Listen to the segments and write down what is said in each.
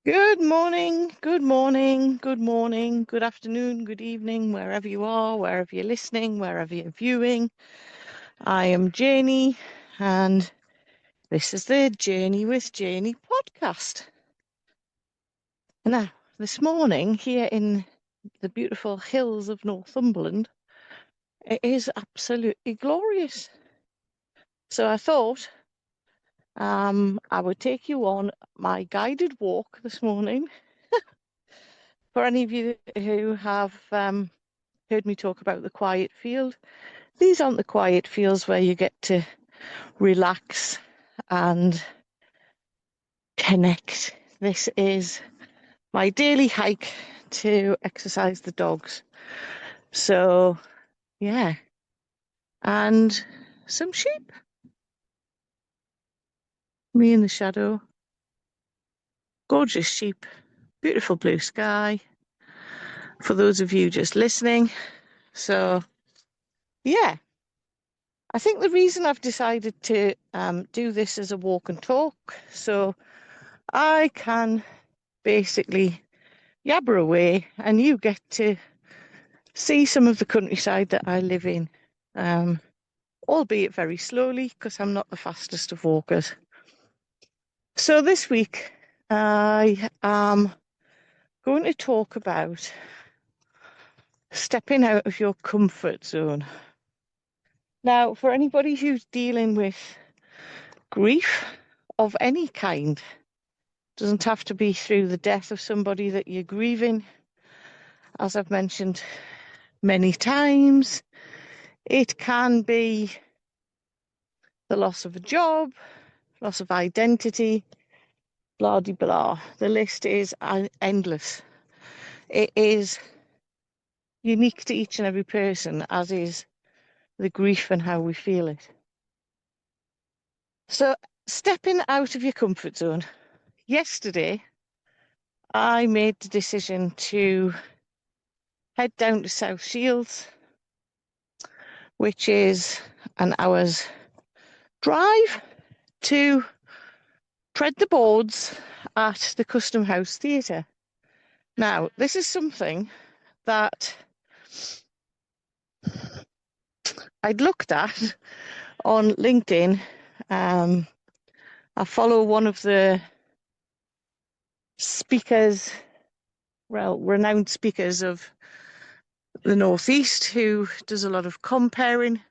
Good morning, good morning, good morning, good afternoon, good evening, wherever you are, wherever you're listening, wherever you're viewing. I am Janey, and this is the Journey with Janey podcast. Now, this morning, here in the beautiful hills of Northumberland, it is absolutely glorious. So I thought I would take you on my guided walk this morning. For any of you who have heard me talk about the quiet field, these aren't the quiet fields where you get to relax and connect. This is my daily hike to exercise the dogs. So, yeah, and some sheep. Me in the shadow. Gorgeous sheep. Beautiful blue sky. For those of you just listening. So, yeah. I think the reason I've decided to do this as a walk and talk, so I can basically yabber away and you get to see some of the countryside that I live in, albeit very slowly because I'm not the fastest of walkers. So this week I am going to talk about stepping out of your comfort zone. Now, for anybody who's dealing with grief of any kind, doesn't have to be through the death of somebody that you're grieving. As I've mentioned many times, it can be the loss of a job, loss of identity, blah, de blah. The list is endless. It is unique to each and every person, as is the grief and how we feel it. So, stepping out of your comfort zone. Yesterday, I made the decision to head down to South Shields, which is an hour's drive, to tread the boards at the Custom House Theatre. Now, this is something that I'd looked at on LinkedIn. I follow one of the speakers, well, renowned speakers of the Northeast, who does a lot of comparing.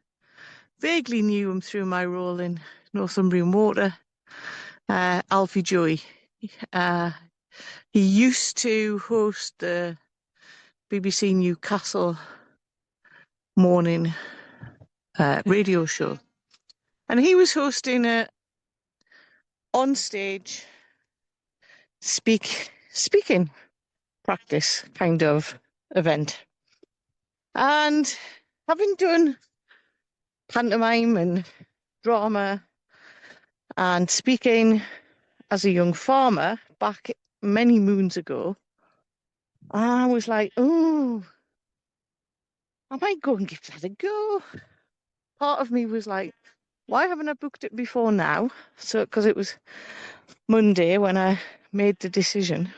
Vaguely knew him through my role in Northumbrian Water, Alfie Joy. He used to host the BBC Newcastle morning radio show, and he was hosting a on-stage speaking practice kind of event. And having done pantomime and drama and speaking as a young farmer back many moons ago, I was like, oh, I might go and give that a go. Part of me was like, why haven't I booked it before now? So, because it was Monday when I made the decision.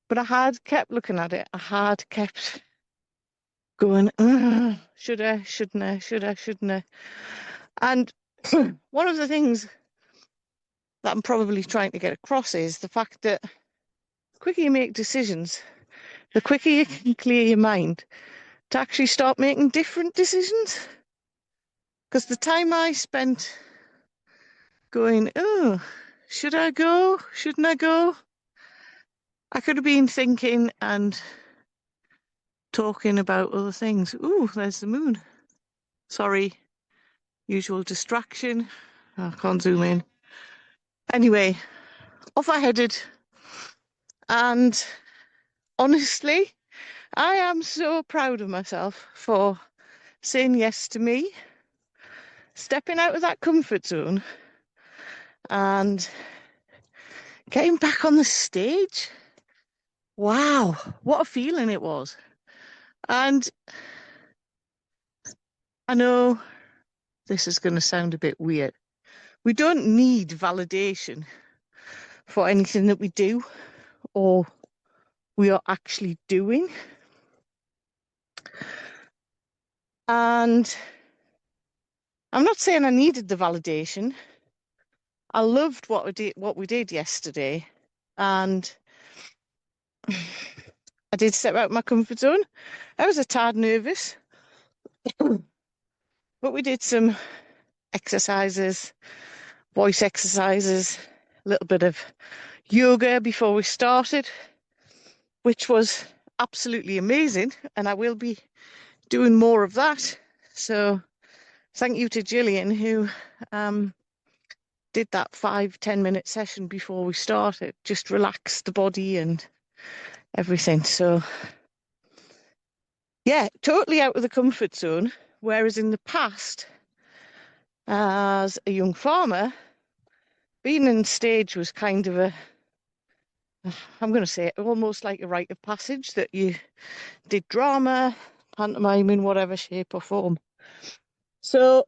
But I had kept looking at it. I had kept going, should I, shouldn't I, should I, shouldn't I? And one of the things that I'm probably trying to get across is the fact that the quicker you make decisions, the quicker you can clear your mind to actually start making different decisions. Because the time I spent going, oh, should I go? Shouldn't I go? I could have been thinking and talking about other things. Ooh, there's the moon. Sorry, usual distraction. I can't zoom in. Anyway, off I headed. And honestly, I am so proud of myself for saying yes to me, stepping out of that comfort zone and getting back on the stage. Wow, what a feeling it was. And I know this is going to sound a bit weird. We don't need validation for anything that we do or we are actually doing. And I'm not saying I needed the validation. I loved what we did yesterday, and I did step out of my comfort zone. I was a tad nervous, but we did some exercises, voice exercises, a little bit of yoga before we started, which was absolutely amazing, and I will be doing more of that. So thank you to Gillian, who did that 5-10 minute session before we started, just relax the body and everything. So yeah, totally out of the comfort zone. Whereas in the past, as a young farmer, being on stage was kind of I'm going to say it, almost like a rite of passage, that you did drama, pantomime in whatever shape or form. So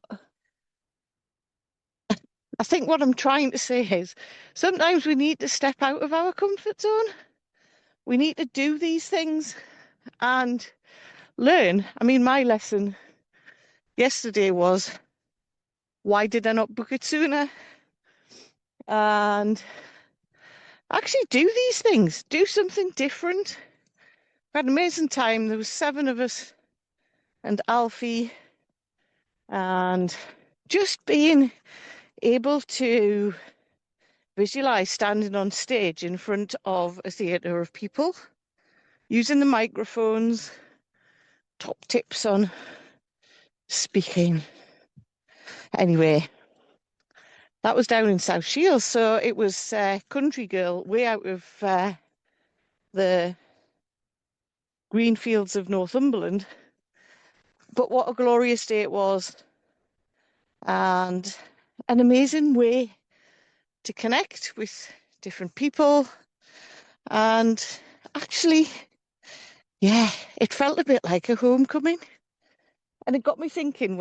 I think what I'm trying to say is sometimes we need to step out of our comfort zone. We need to do these things and learn. I mean, my lesson yesterday was, why did I not book it sooner? And actually do these things, do something different. I had an amazing time. There was 7 of us and Alfie, and just being able to visualize standing on stage in front of a theatre of people, using the microphones, top tips on speaking. Anyway, that was down in South Shields, so it was Country Girl, way out of the green fields of Northumberland. But what a glorious day it was, and an amazing way to connect with different people. And actually, yeah, it felt a bit like a homecoming. And it got me thinking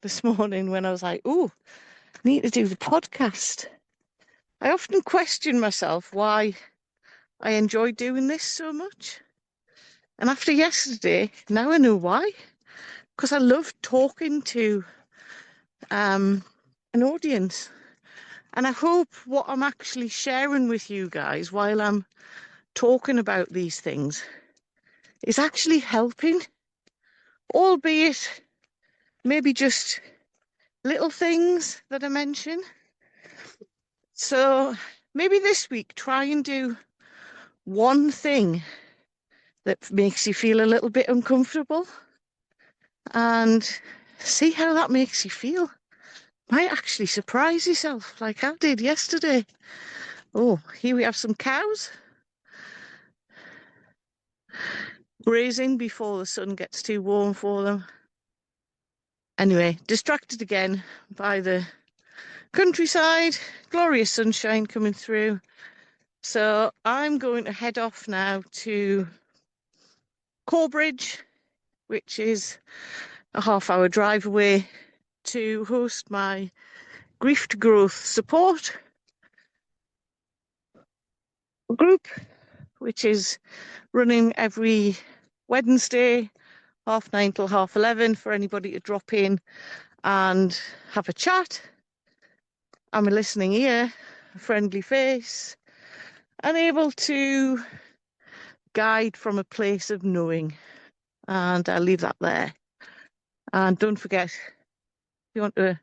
this morning when I was like, oh, I need to do the podcast. I often question myself why I enjoy doing this so much. And after yesterday, now I know why. Because I love talking to an audience. And I hope what I'm actually sharing with you guys while I'm talking about these things is actually helping, albeit maybe just little things that I mention. So maybe this week, try and do one thing that makes you feel a little bit uncomfortable and see how that makes you feel. Might actually surprise yourself like I did yesterday. Oh, here we have some cows grazing before the sun gets too warm for them. Anyway, distracted again by the countryside, glorious sunshine coming through. So I'm going to head off now to Corbridge, which is a half-hour drive away, to host my Grief to Growth support group, which is running every Wednesday, 9:30 till 11:30, for anybody to drop in and have a chat. I'm a listening ear, a friendly face, and able to guide from a place of knowing. And I'll leave that there. And don't forget, if you want to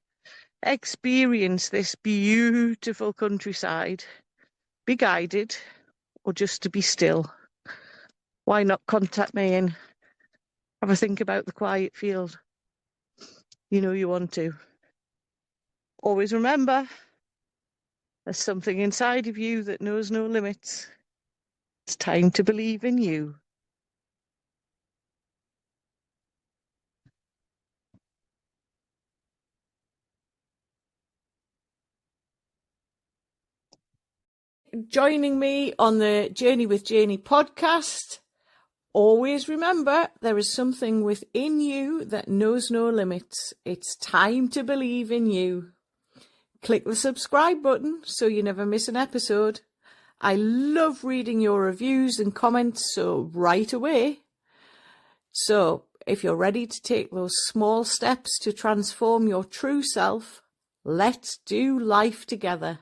experience this beautiful countryside, be guided, or just to be still, why not contact me and have a think about the quiet field? You know you want to. Always remember, there's something inside of you that knows no limits. It's time to believe in you. Joining me on the Journey with Janey podcast. Always remember, there is something within you that knows no limits. It's time to believe in you. Click the subscribe button so you never miss an episode. I love reading your reviews and comments, so right away. So if you're ready to take those small steps to transform your true self, let's do life together.